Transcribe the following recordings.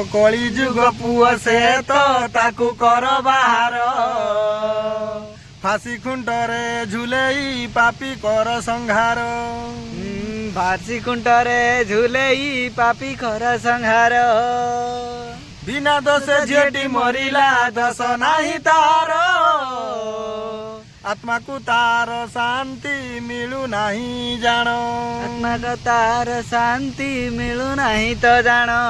कली जुग पुओ से तो ताकू कर बाहर फांसी खुंटरे झुलेई पापी कर संहार फांसी खुंटरे झुलेई पापी कर संहार बिना दोष झेटी मरिला दोष नाही तार आत्मा को तार शांति मिलू नहीं जानो आत्मा को तार शांति मिलू नहीं तो जानो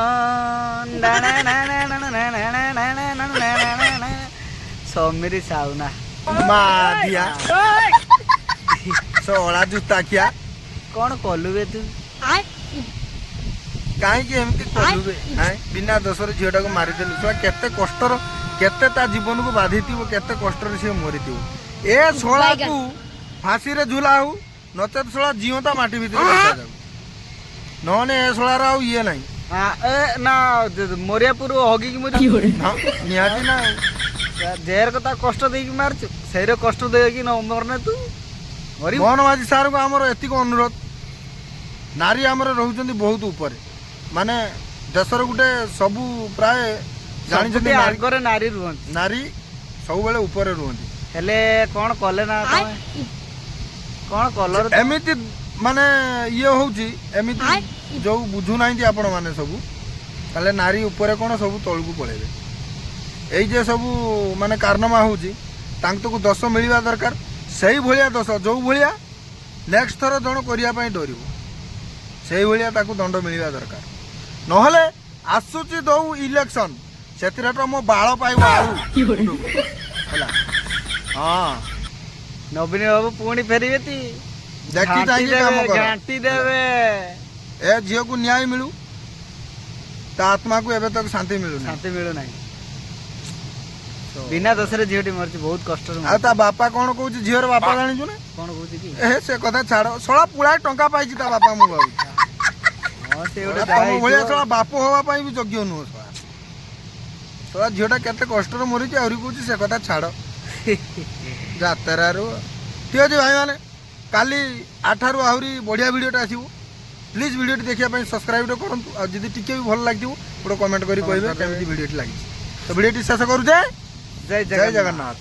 सौमिरी साउना मादिया सोला जूता क्या कौन कलु बे तू कहीं एमती कलु बे बिना दोषर झीटा को मारिदेलु छुआ केते कष्टर केते ता जीवन को बाधि केते कष्टर से मरी ए सोला को फांसी रे झुलाऊ नचेत सोला जीवता माटी भीतर बसा जाऊ नहने ए सोलार आउ ये नहीं ना मोरिया पूर्व हगी की मोरी निहाती ना जेर कथा कष्ट दे की मारछु सेरे कष्ट दे की न मरने तू मरी मोहन माझी सार को हमर एतिक अनुरोध नारी हमर रहउचंदी बहुत ऊपर माने देशर गुटे सबु प्राय जानि जति आगरे नारी रुहंती नारी सब बेले ऊपर रुहंती हेले कौन कले ना कौन कलर एमिति माने ये होउची एमिति जो बुझु नाइंती आपण माने सबु ताले नारी ऊपर कोन सबु तळकु पळेबे एई जे सबु माने कारनामा होउची तांको को दस मिलिबा दरकार सही भलिया दस जो भलिया नेक्स्ट थरो जण करिया पई डरिबो सही भलिया ताकू दंड मिलिबा दरकार नहले आसुची दौ इलेक्शन सेतिराटा मो बाळ पाइबो आउ हला हां नवीन बाबू पुणी फेरिबे ती देखी जाइए काम कर घाटी देवे ए झियो को न्याय मिलू ता आत्मा को एबे तक शांति मिलू नहीं बिना दसरे झियोटी मरची बहुत कष्ट आ ता बापा कोन कहू छी झियोर बापा जानि छु ना कोन कहू छी की ए से कथा छाड़ो सोळा पुळा टंका पाइछि ता बापा मु बाबू हां से ओडे तम भलिया सोळा बापू होवा पई भी योग्य नु सोळा सोळा झियोटा केते कष्ट रे मरि छी औरी कहू छी से कथा छाड़ो जातरा रो ठीक अछि भाई माने काली 8 रु आहुरी बढ़िया वीडियोटा आसीबो प्लीज वीडियोटी देखिया पई सब्सक्राइब करंतु आ जदी टिके भी भल लागिबो पुरो कमेंट करी कहबे केमती वीडियोटी लागि तो वीडियोटी शेष करू जय जय जगन्नाथ।